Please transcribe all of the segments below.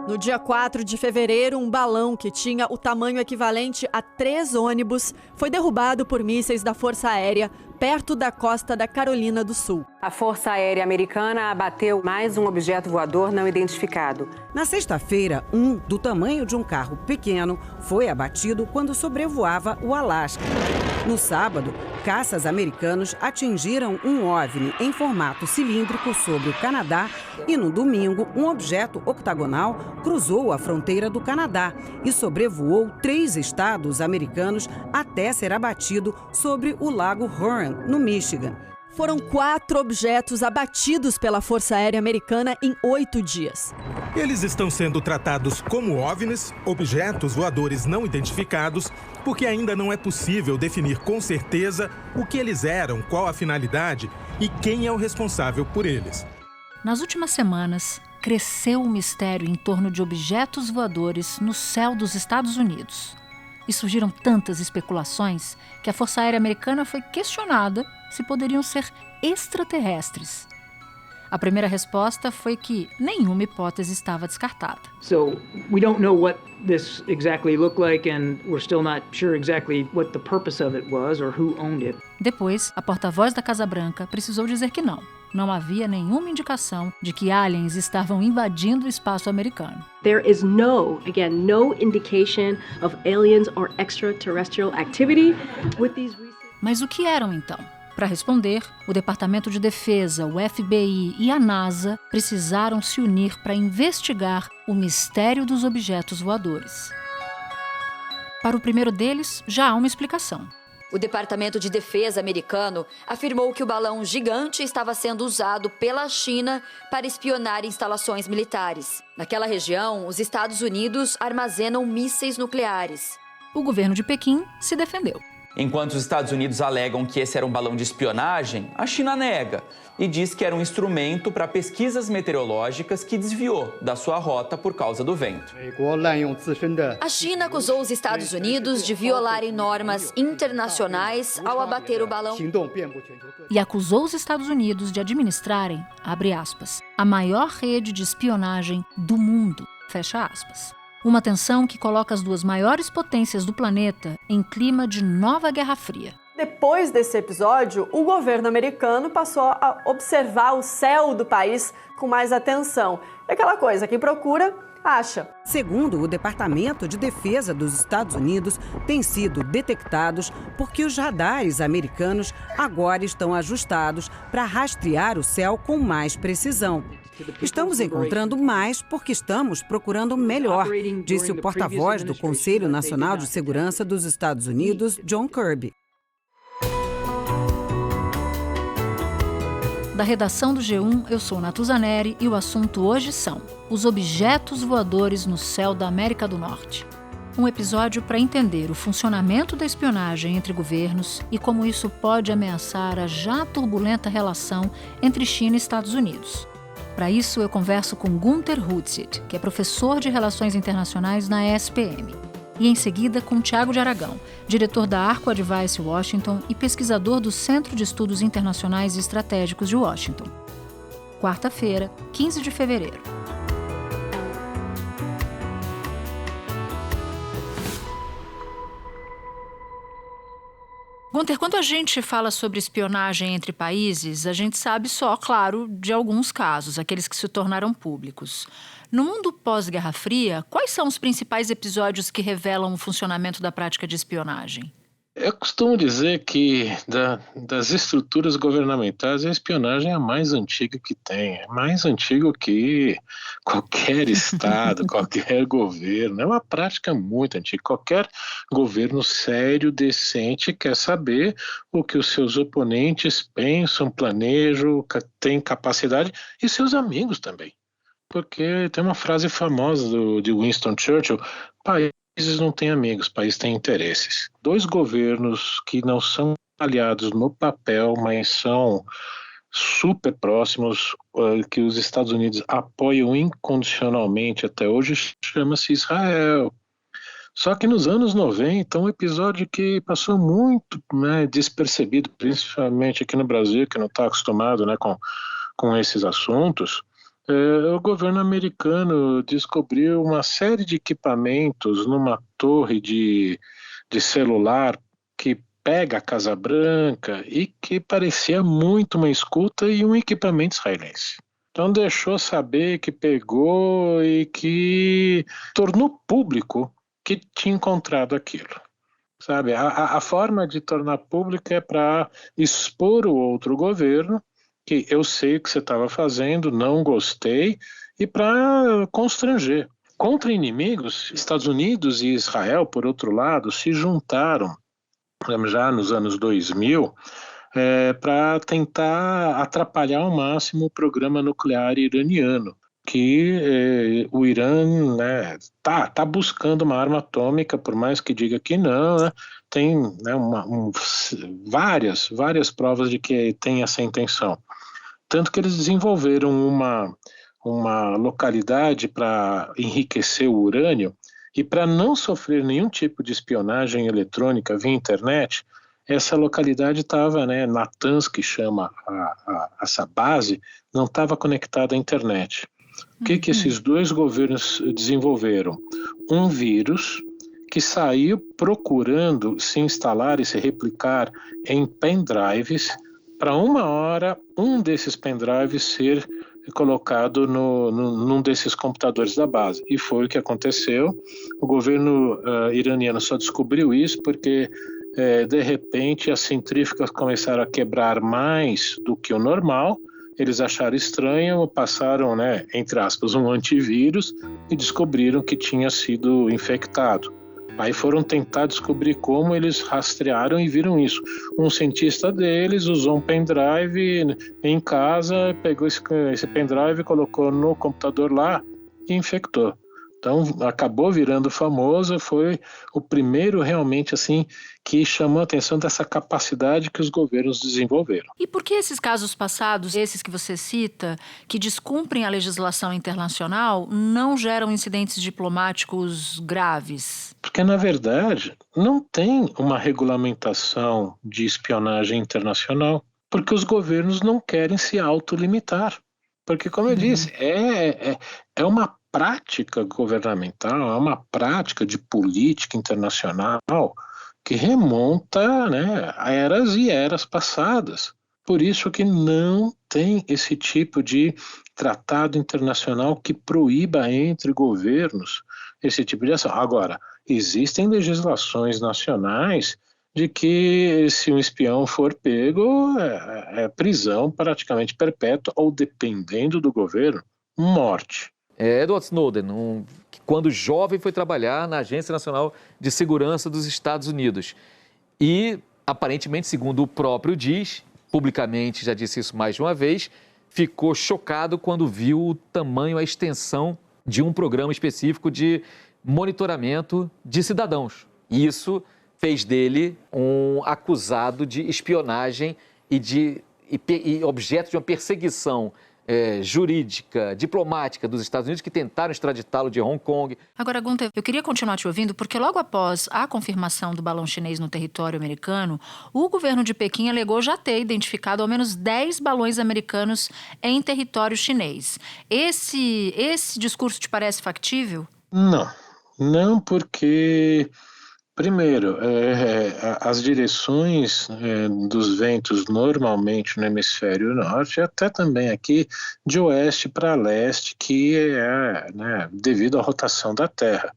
No dia 4 de fevereiro, um balão que tinha o tamanho equivalente a 3 ônibus foi derrubado por mísseis da Força Aérea perto da costa da Carolina do Sul. A Força Aérea Americana abateu mais um objeto voador não identificado. Na sexta-feira, do tamanho de um carro pequeno, foi abatido quando sobrevoava o Alasca. No sábado, caças americanos atingiram um OVNI em formato cilíndrico sobre o Canadá e, no domingo, um objeto octagonal cruzou a fronteira do Canadá e sobrevoou 3 estados americanos até ser abatido sobre o Lago Huron, no Michigan. Foram 4 objetos abatidos pela Força Aérea Americana em 8 dias. Eles estão sendo tratados como OVNIs, objetos voadores não identificados, porque ainda não é possível definir com certeza o que eles eram, qual a finalidade e quem é o responsável por eles. Nas últimas semanas, cresceu o mistério em torno de objetos voadores no céu dos Estados Unidos. E surgiram tantas especulações que a Força Aérea Americana foi questionada se poderiam ser extraterrestres. A primeira resposta foi que nenhuma hipótese estava descartada. So we don't know what this exactly looked like and we're still not sure exactly what the purpose of it was or who owned it. Depois, a porta-voz da Casa Branca precisou dizer que não havia nenhuma indicação de que aliens estavam invadindo o espaço americano. There is no indication of aliens or extraterrestrial activity with these. Mas o que eram então? Para responder, o Departamento de Defesa, o FBI e a NASA precisaram se unir para investigar o mistério dos objetos voadores. Para o primeiro deles, já há uma explicação. O Departamento de Defesa americano afirmou que o balão gigante estava sendo usado pela China para espionar instalações militares. Naquela região, os Estados Unidos armazenam mísseis nucleares. O governo de Pequim se defendeu. Enquanto os Estados Unidos alegam que esse era um balão de espionagem, a China nega e diz que era um instrumento para pesquisas meteorológicas que desviou da sua rota por causa do vento. A China acusou os Estados Unidos de violarem normas internacionais ao abater o balão. E acusou os Estados Unidos de administrarem, abre aspas, a maior rede de espionagem do mundo, fecha aspas. Uma tensão que coloca as 2 maiores potências do planeta em clima de nova Guerra Fria. Depois desse episódio, o governo americano passou a observar o céu do país com mais atenção. É aquela coisa, quem procura, acha. Segundo o Departamento de Defesa dos Estados Unidos, têm sido detectados porque os radares americanos agora estão ajustados para rastrear o céu com mais precisão. Estamos encontrando mais porque estamos procurando melhor, disse o porta-voz do Conselho Nacional de Segurança dos Estados Unidos, John Kirby. Da redação do G1, eu sou Natuza Neri e o assunto hoje são os objetos voadores no céu da América do Norte. Um episódio para entender o funcionamento da espionagem entre governos e como isso pode ameaçar a já turbulenta relação entre China e Estados Unidos. Para isso, eu converso com Gunther Hutzit, que é professor de Relações Internacionais na ESPM. E em seguida com Tiago de Aragão, diretor da Arco Advice Washington e pesquisador do Centro de Estudos Internacionais e Estratégicos de Washington. Quarta-feira, 15 de fevereiro. Gunther, quando a gente fala sobre espionagem entre países, a gente sabe só, claro, de alguns casos, aqueles que se tornaram públicos. No mundo pós-Guerra Fria, quais são os principais episódios que revelam o funcionamento da prática de espionagem? Eu costumo dizer que das estruturas governamentais, a espionagem é a mais antiga que tem. É mais antigo que qualquer Estado, qualquer governo. É uma prática muito antiga. Qualquer governo sério, decente, quer saber o que os seus oponentes pensam, planejam, têm capacidade, e seus amigos também. Porque tem uma frase famosa de Winston Churchill: países não têm amigos, países têm interesses. 2 governos que não são aliados no papel, mas são super próximos, que os Estados Unidos apoiam incondicionalmente até hoje, chama-se Israel. Só que nos anos 90, um episódio que passou muito despercebido, principalmente aqui no Brasil, que não está acostumado com esses assuntos, O governo americano descobriu uma série de equipamentos numa torre de celular que pega a Casa Branca e que parecia muito uma escuta e um equipamento israelense. Então deixou saber que pegou e que tornou público que tinha encontrado aquilo. Sabe, a forma de tornar público é para expor o outro governo, que eu sei o que você estava fazendo, não gostei, e para constranger. Contra inimigos, Estados Unidos e Israel, por outro lado, se juntaram já nos anos 2000 para tentar atrapalhar ao máximo o programa nuclear iraniano, que o Irã tá buscando uma arma atômica, por mais que diga que não, né? Tem várias provas de que tem essa intenção. Tanto que eles desenvolveram uma localidade para enriquecer o urânio, e para não sofrer nenhum tipo de espionagem eletrônica via internet, essa localidade estava, Natanz, que chama essa base, não estava conectada à internet. O que esses dois governos desenvolveram? Um vírus que saiu procurando se instalar e se replicar em pendrives, para uma hora um desses pendrives ser colocado num desses computadores da base. E foi o que aconteceu. O governo iraniano só descobriu isso porque, de repente, as centrífugas começaram a quebrar mais do que o normal. Eles acharam estranho, passaram, entre aspas, um antivírus e descobriram que tinha sido infectado. Aí foram tentar descobrir como, eles rastrearam e viram isso. Um cientista deles usou um pendrive em casa, pegou esse pendrive, colocou no computador lá e infectou. Então, acabou virando famoso, foi o primeiro realmente assim que chamou a atenção dessa capacidade que os governos desenvolveram. E por que esses casos passados, esses que você cita, que descumprem a legislação internacional, não geram incidentes diplomáticos graves? Porque, na verdade, não tem uma regulamentação de espionagem internacional, porque os governos não querem se autolimitar. Porque, como eu disse, é uma prática governamental, é uma prática de política internacional que remonta a eras e eras passadas. Por isso que não tem esse tipo de tratado internacional que proíba entre governos esse tipo de ação. Agora, existem legislações nacionais de que se um espião for pego, é prisão praticamente perpétua ou, dependendo do governo, morte. Edward Snowden, que quando jovem foi trabalhar na Agência Nacional de Segurança dos Estados Unidos. E, aparentemente, segundo o próprio diz, publicamente já disse isso mais de uma vez, ficou chocado quando viu o tamanho, a extensão de um programa específico de monitoramento de cidadãos. Isso fez dele um acusado de espionagem e objeto de uma perseguição jurídica, diplomática dos Estados Unidos, que tentaram extraditá-lo de Hong Kong. Agora, Gunther, eu queria continuar te ouvindo, porque logo após a confirmação do balão chinês no território americano, o governo de Pequim alegou já ter identificado ao menos 10 balões americanos em território chinês. Esse discurso te parece factível? Não, porque... Primeiro, as direções dos ventos normalmente no hemisfério norte, até também aqui de oeste para leste, que é devido à rotação da Terra.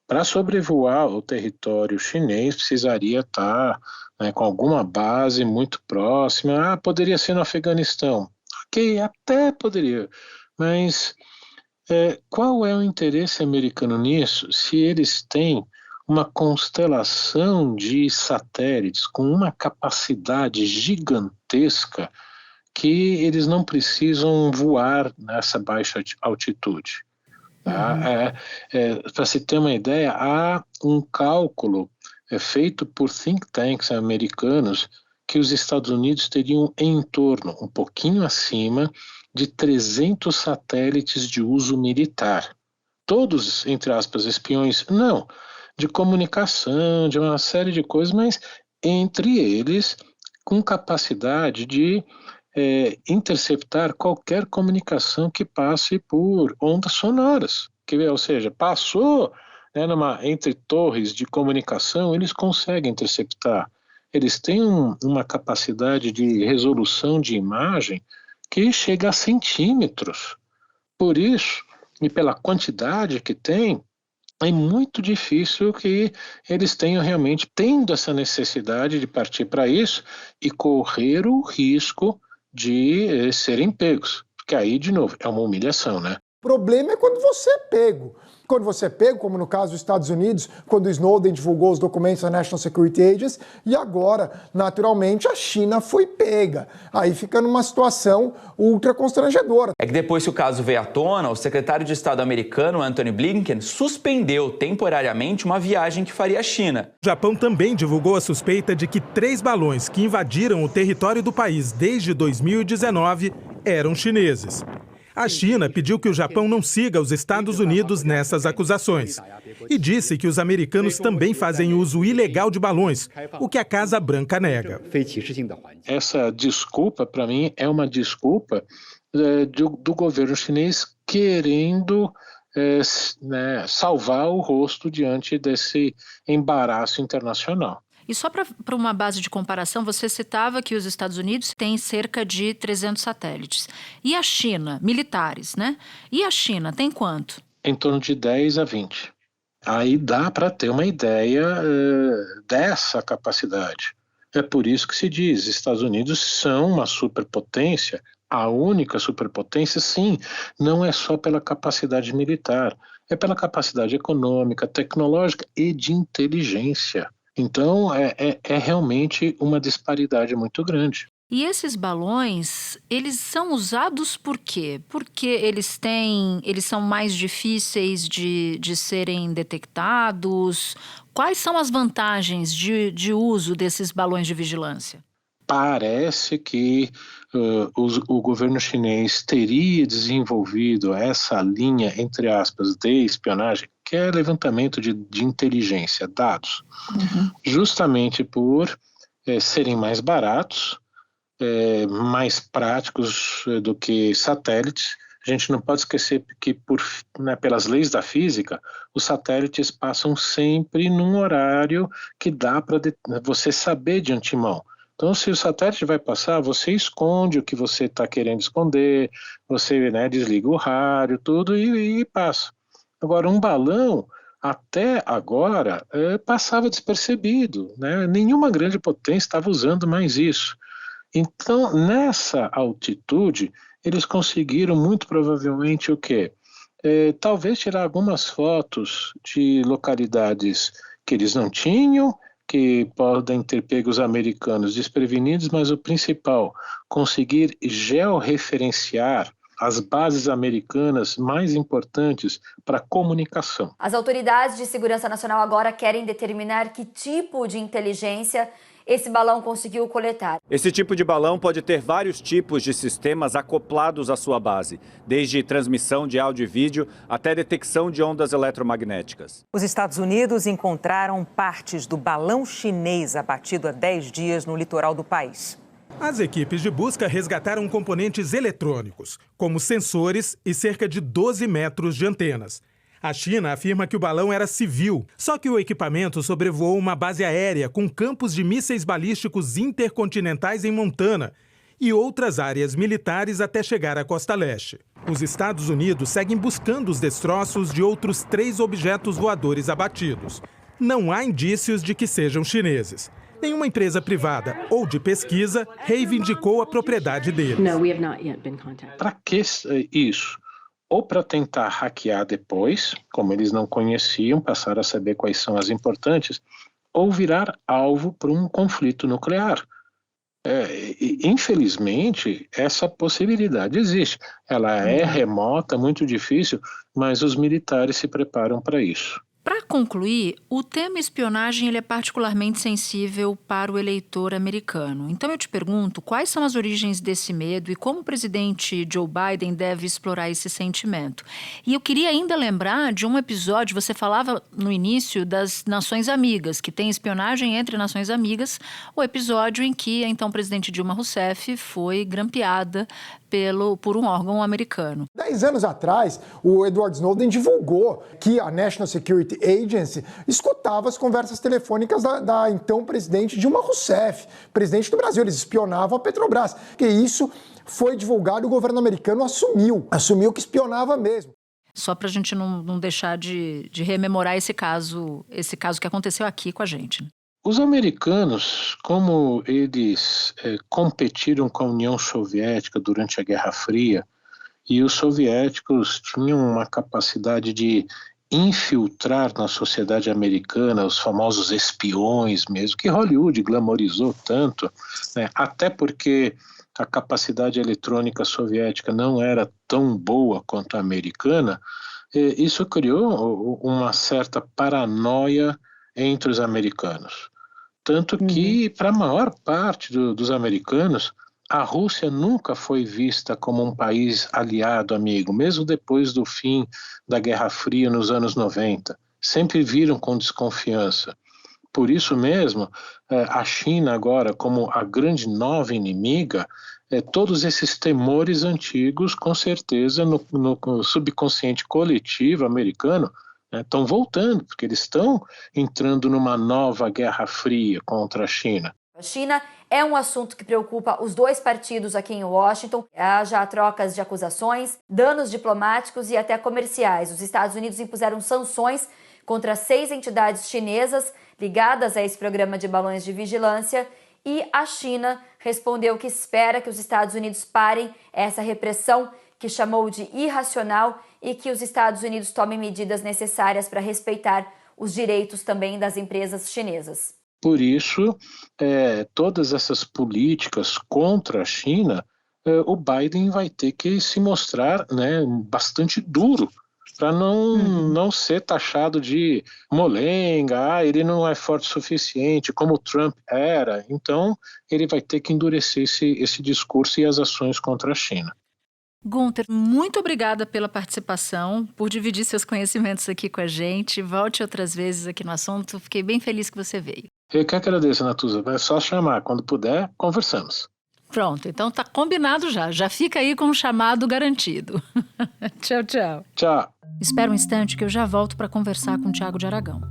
Para sobrevoar o território chinês, precisaria estar com alguma base muito próxima. Poderia ser no Afeganistão. Ok, até poderia, mas qual é o interesse americano nisso se eles têm uma constelação de satélites com uma capacidade gigantesca que eles não precisam voar nessa baixa altitude? Para se ter uma ideia, há um cálculo feito por think tanks americanos que os Estados Unidos teriam em torno, um pouquinho acima, de 300 satélites de uso militar. Todos, entre aspas, espiões? Não. De comunicação, de uma série de coisas, mas entre eles com capacidade de interceptar qualquer comunicação que passe por ondas sonoras. Ou seja, passou, né, entre torres de comunicação, eles conseguem interceptar. Eles têm uma capacidade de resolução de imagem que chega a centímetros. Por isso, e pela quantidade que tem, é muito difícil que eles tenham realmente tendo essa necessidade de partir para isso e correr o risco de serem pegos. Porque aí, de novo, é uma humilhação, né? O problema é quando você é pego. Quando você é pego, como no caso dos Estados Unidos, quando o Snowden divulgou os documentos da National Security Agency, e agora, naturalmente, a China foi pega. Aí fica numa situação ultra constrangedora. É que depois que o caso veio à tona, o secretário de Estado americano, Antony Blinken, suspendeu temporariamente uma viagem que faria à China. O Japão também divulgou a suspeita de que 3 balões que invadiram o território do país desde 2019 eram chineses. A China pediu que o Japão não siga os Estados Unidos nessas acusações e disse que os americanos também fazem uso ilegal de balões, o que a Casa Branca nega. Essa desculpa, para mim, é uma desculpa do governo chinês querendo salvar o rosto diante desse embaraço internacional. E só para uma base de comparação, você citava que os Estados Unidos têm cerca de 300 satélites. E a China, militares, né? E a China tem quanto? Em torno de 10 a 20. Aí dá para ter uma ideia dessa capacidade. É por isso que se diz, Estados Unidos são uma superpotência, a única superpotência, sim, não é só pela capacidade militar, é pela capacidade econômica, tecnológica e de inteligência. Então, é realmente uma disparidade muito grande. E esses balões, eles são usados por quê? Porque eles são mais difíceis de serem detectados? Quais são as vantagens de uso desses balões de vigilância? Parece que o governo chinês teria desenvolvido essa linha, entre aspas, de espionagem, que é levantamento de inteligência, dados, justamente por serem mais baratos, mais práticos do que satélites. A gente não pode esquecer que, pelas leis da física, os satélites passam sempre num horário que dá para você saber de antemão. Então, se o satélite vai passar, você esconde o que você está querendo esconder, você desliga o rádio, tudo e passa. Agora, um balão, até agora, passava despercebido, né? Nenhuma grande potência estava usando mais isso. Então, nessa altitude, eles conseguiram muito provavelmente o quê? Talvez tirar algumas fotos de localidades que eles não tinham, que podem ter pego os americanos desprevenidos, mas o principal, conseguir georreferenciar as bases americanas mais importantes para comunicação. As autoridades de segurança nacional agora querem determinar que tipo de inteligência esse balão conseguiu coletar. Esse tipo de balão pode ter vários tipos de sistemas acoplados à sua base, desde transmissão de áudio e vídeo até detecção de ondas eletromagnéticas. Os Estados Unidos encontraram partes do balão chinês abatido há 10 dias no litoral do país. As equipes de busca resgataram componentes eletrônicos, como sensores e cerca de 12 metros de antenas. A China afirma que o balão era civil, só que o equipamento sobrevoou uma base aérea com campos de mísseis balísticos intercontinentais em Montana e outras áreas militares até chegar à costa leste. Os Estados Unidos seguem buscando os destroços de outros 3 objetos voadores abatidos. Não há indícios de que sejam chineses. Nenhuma empresa privada ou de pesquisa reivindicou a propriedade deles. Para que isso? Ou para tentar hackear depois, como eles não conheciam, passaram a saber quais são as importantes, ou virar alvo para um conflito nuclear. Infelizmente, essa possibilidade existe. Ela é remota, muito difícil, mas os militares se preparam para isso. Para concluir, o tema espionagem ele é particularmente sensível para o eleitor americano. Então eu te pergunto, quais são as origens desse medo e como o presidente Joe Biden deve explorar esse sentimento? E eu queria ainda lembrar de um episódio, você falava no início das Nações Amigas, que tem espionagem entre Nações Amigas, o episódio em que a então presidente Dilma Rousseff foi grampeada por um órgão americano. 10 anos atrás, o Edward Snowden divulgou que a National Security Agency escutava as conversas telefônicas da então presidente Dilma Rousseff, presidente do Brasil. Eles espionavam a Petrobras. Que isso foi divulgado e o governo americano assumiu que espionava mesmo. Só para a gente não deixar de rememorar esse caso que aconteceu aqui com a gente, né? Os americanos, como eles competiram com a União Soviética durante a Guerra Fria, e os soviéticos tinham uma capacidade de infiltrar na sociedade americana os famosos espiões mesmo, que Hollywood glamorizou tanto, né? Até porque a capacidade eletrônica soviética não era tão boa quanto a americana, isso criou uma certa paranoia entre os americanos. Tanto que, para a maior parte dos americanos, a Rússia nunca foi vista como um país aliado, amigo, mesmo depois do fim da Guerra Fria nos anos 90. Sempre viram com desconfiança. Por isso mesmo, a China agora, como a grande nova inimiga, todos esses temores antigos, com certeza, no subconsciente coletivo americano, estão voltando, porque eles estão entrando numa nova Guerra Fria contra a China. A China é um assunto que preocupa os dois partidos aqui em Washington. Há já trocas de acusações, danos diplomáticos e até comerciais. Os Estados Unidos impuseram sanções contra 6 entidades chinesas ligadas a esse programa de balões de vigilância e a China respondeu que espera que os Estados Unidos parem essa repressão que chamou de irracional e que os Estados Unidos tomem medidas necessárias para respeitar os direitos também das empresas chinesas. Por isso, todas essas políticas contra a China, o Biden vai ter que se mostrar, bastante duro para não ser taxado de molenga, ele não é forte o suficiente, como o Trump era. Então, ele vai ter que endurecer esse discurso e as ações contra a China. Gunther, muito obrigada pela participação, por dividir seus conhecimentos aqui com a gente. Volte outras vezes aqui no assunto. Fiquei bem feliz que você veio. Eu que agradeço, Natuza. É só chamar. Quando puder, conversamos. Pronto, então tá combinado já. Já fica aí com um chamado garantido. Tchau, tchau. Tchau. Espera um instante que eu já volto para conversar com o Thiago de Aragão.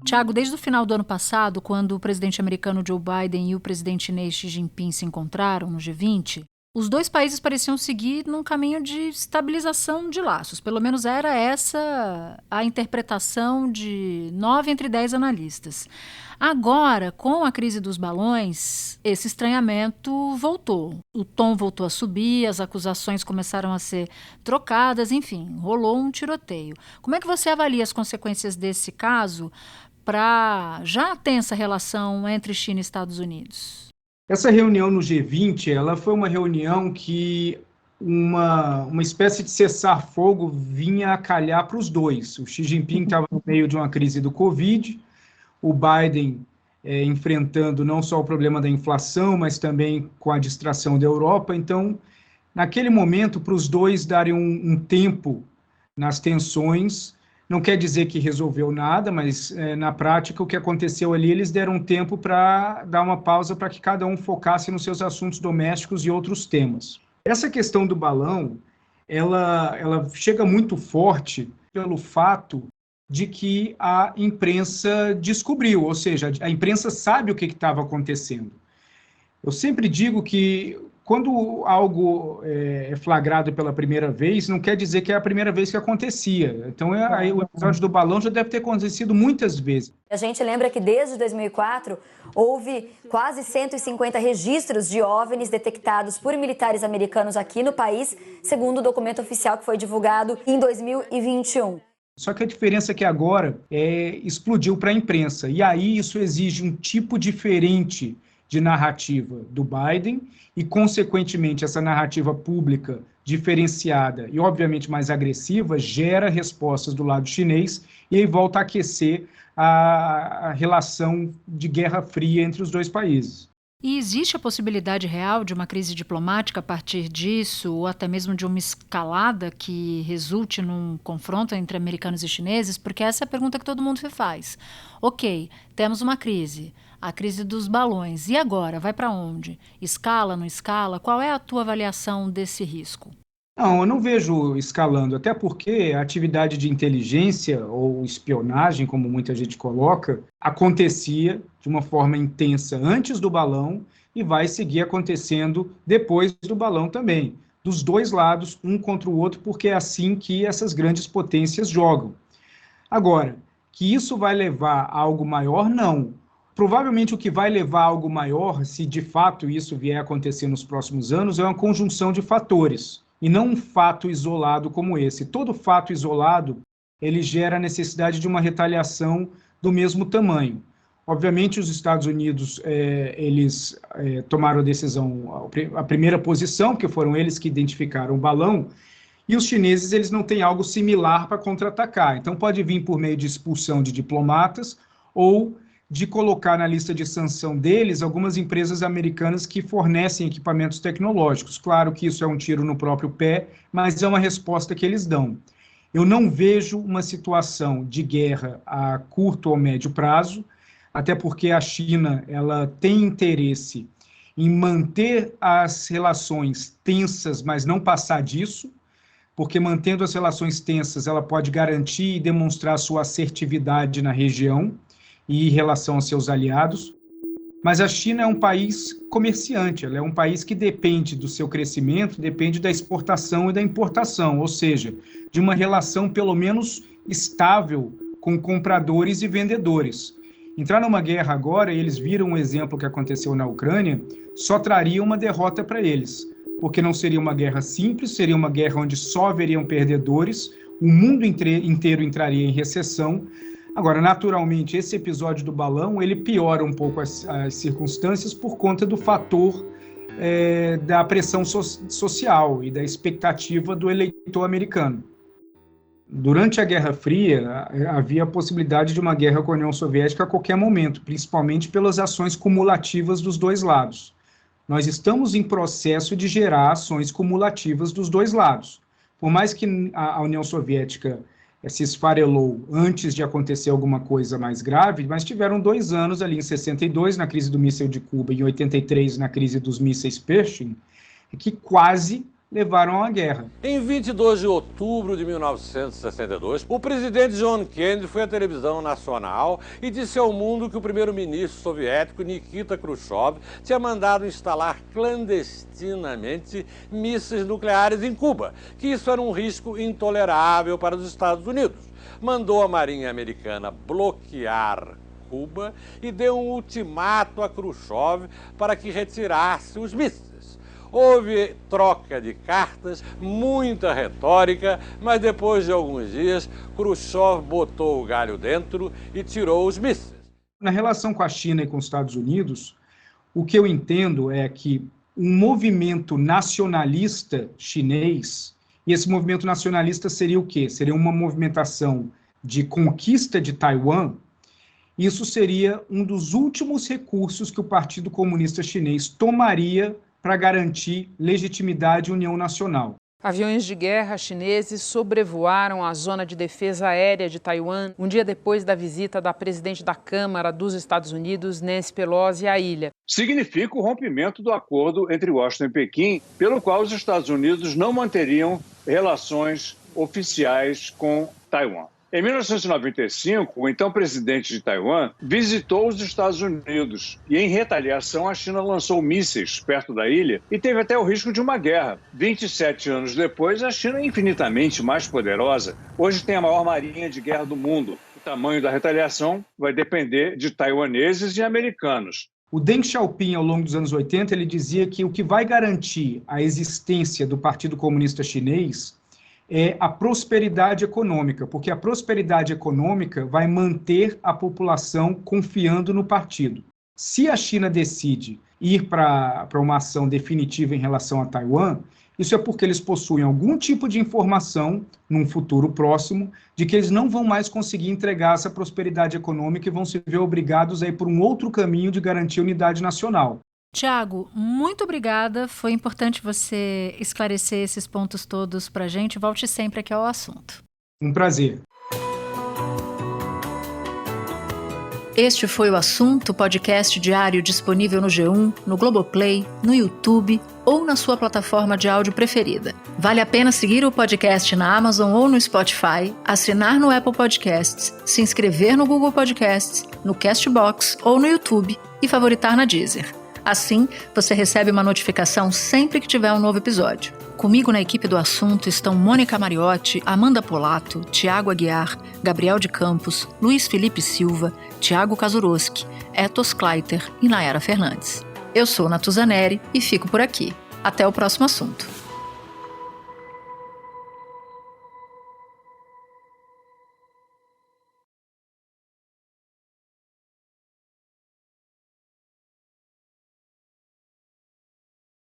Thiago, desde o final do ano passado, quando o presidente americano Joe Biden e o presidente chinês Xi Jinping se encontraram no G20, os dois países pareciam seguir num caminho de estabilização de laços. Pelo menos era essa a interpretação de 9 entre 10 analistas. Agora, com a crise dos balões, esse estranhamento voltou. O tom voltou a subir, as acusações começaram a ser trocadas, enfim, rolou um tiroteio. Como é que você avalia as consequências desse caso para já tensa relação entre China e Estados Unidos? Essa reunião no G20, ela foi uma reunião que uma espécie de cessar-fogo vinha a calhar para os dois. O Xi Jinping estava no meio de uma crise do Covid, o Biden enfrentando não só o problema da inflação, mas também com a distração da Europa. Então, naquele momento, para os dois darem um tempo nas tensões, não quer dizer que resolveu nada, mas na prática o que aconteceu ali, eles deram tempo para dar uma pausa para que cada um focasse nos seus assuntos domésticos e outros temas. Essa questão do balão, ela chega muito forte pelo fato de que a imprensa descobriu, ou seja, a imprensa sabe o que estava acontecendo. Eu sempre digo que quando algo é flagrado pela primeira vez, não quer dizer que é a primeira vez que acontecia. Então, aí, o episódio do balão já deve ter acontecido muitas vezes. A gente lembra que desde 2004 houve quase 150 registros de OVNIs detectados por militares americanos aqui no país, segundo o documento oficial que foi divulgado em 2021. Só que a diferença é que agora explodiu para a imprensa. E aí isso exige um tipo diferente de narrativa do Biden e, consequentemente, essa narrativa pública diferenciada e, obviamente, mais agressiva gera respostas do lado chinês e aí volta a aquecer a relação de guerra fria entre os dois países. E existe a possibilidade real de uma crise diplomática a partir disso, ou até mesmo de uma escalada que resulte num confronto entre americanos e chineses? Porque essa é a pergunta que todo mundo se faz. Ok, temos uma crise, a crise dos balões. E agora? Vai para onde? Escala, não escala? Qual é a tua avaliação desse risco? Não, eu não vejo escalando, até porque a atividade de inteligência ou espionagem, como muita gente coloca, acontecia de uma forma intensa antes do balão e vai seguir acontecendo depois do balão também, dos dois lados, um contra o outro, porque é assim que essas grandes potências jogam. Agora, que isso vai levar a algo maior, não. Provavelmente o que vai levar a algo maior, se de fato isso vier a acontecer nos próximos anos, é uma conjunção de fatores. E não um fato isolado como esse. Todo fato isolado, ele gera a necessidade de uma retaliação do mesmo tamanho. Obviamente, os Estados Unidos, eles tomaram a decisão, a primeira posição, porque foram eles que identificaram o balão, e os chineses, eles não têm algo similar para contra-atacar. Então, pode vir por meio de expulsão de diplomatas ou de colocar na lista de sanção deles algumas empresas americanas que fornecem equipamentos tecnológicos. Claro que isso é um tiro no próprio pé, mas é uma resposta que eles dão. Eu não vejo uma situação de guerra a curto ou médio prazo, até porque a China ela tem interesse em manter as relações tensas, mas não passar disso, porque mantendo as relações tensas, ela pode garantir e demonstrar sua assertividade na região e em relação aos seus aliados, mas a China é um país comerciante, ela é um país que depende do seu crescimento, depende da exportação e da importação, ou seja, de uma relação pelo menos estável com compradores e vendedores. Entrar numa guerra agora, e eles viram um exemplo que aconteceu na Ucrânia, só traria uma derrota para eles, porque não seria uma guerra simples, seria uma guerra onde só haveriam perdedores, o mundo inteiro entraria em recessão. Agora, naturalmente, esse episódio do balão, ele piora um pouco as circunstâncias por conta do fator da pressão social e da expectativa do eleitor americano. Durante a Guerra Fria, havia a possibilidade de uma guerra com a União Soviética a qualquer momento, principalmente pelas ações cumulativas dos dois lados. Nós estamos em processo de gerar ações cumulativas dos dois lados. Por mais que a União Soviética se esfarelou antes de acontecer alguma coisa mais grave, mas tiveram 2 anos ali em 62, na crise do míssil de Cuba, e em 83, na crise dos mísseis Pershing, que quase levaram à guerra. Em 22 de outubro de 1962, o presidente John Kennedy foi à televisão nacional e disse ao mundo que o primeiro-ministro soviético Nikita Khrushchev tinha mandado instalar clandestinamente mísseis nucleares em Cuba, que isso era um risco intolerável para os Estados Unidos. Mandou a Marinha Americana bloquear Cuba e deu um ultimato a Khrushchev para que retirasse os mísseis. Houve troca de cartas, muita retórica, mas depois de alguns dias, Khrushchev botou o galho dentro e tirou os mísseis. Na relação com a China e com os Estados Unidos, o que eu entendo é que um movimento nacionalista chinês, e esse movimento nacionalista seria o quê? Seria uma movimentação de conquista de Taiwan. Isso seria um dos últimos recursos que o Partido Comunista Chinês tomaria para garantir legitimidade e união nacional. Aviões de guerra chineses sobrevoaram a zona de defesa aérea de Taiwan um dia depois da visita da presidente da Câmara dos Estados Unidos, Nancy Pelosi, à ilha. Significa o rompimento do acordo entre Washington e Pequim, pelo qual os Estados Unidos não manteriam relações oficiais com Taiwan. Em 1995, o então presidente de Taiwan visitou os Estados Unidos e, em retaliação, a China lançou mísseis perto da ilha e teve até o risco de uma guerra. 27 anos depois, a China é infinitamente mais poderosa. Hoje tem a maior marinha de guerra do mundo. O tamanho da retaliação vai depender de taiwaneses e americanos. O Deng Xiaoping, ao longo dos anos 80, ele dizia que o que vai garantir a existência do Partido Comunista Chinês é a prosperidade econômica, porque a prosperidade econômica vai manter a população confiando no partido. Se a China decide ir para uma ação definitiva em relação a Taiwan, isso é porque eles possuem algum tipo de informação, num futuro próximo, de que eles não vão mais conseguir entregar essa prosperidade econômica e vão se ver obrigados a ir por um outro caminho de garantir a unidade nacional. Tiago, muito obrigada. Foi importante você esclarecer esses pontos todos para a gente. Volte sempre aqui ao assunto. Um prazer. Este foi o Assunto, podcast diário disponível no G1, no Globoplay, no YouTube ou na sua plataforma de áudio preferida. Vale a pena seguir o podcast na Amazon ou no Spotify, assinar no Apple Podcasts, se inscrever no Google Podcasts, no Castbox ou no YouTube e favoritar na Deezer. Assim, você recebe uma notificação sempre que tiver um novo episódio. Comigo na equipe do Assunto estão Mônica Mariotti, Amanda Polato, Tiago Aguiar, Gabriel de Campos, Luiz Felipe Silva, Tiago Kazuroski, Etos Kleiter e Nayara Fernandes. Eu sou Natuzaneri e fico por aqui. Até o próximo assunto.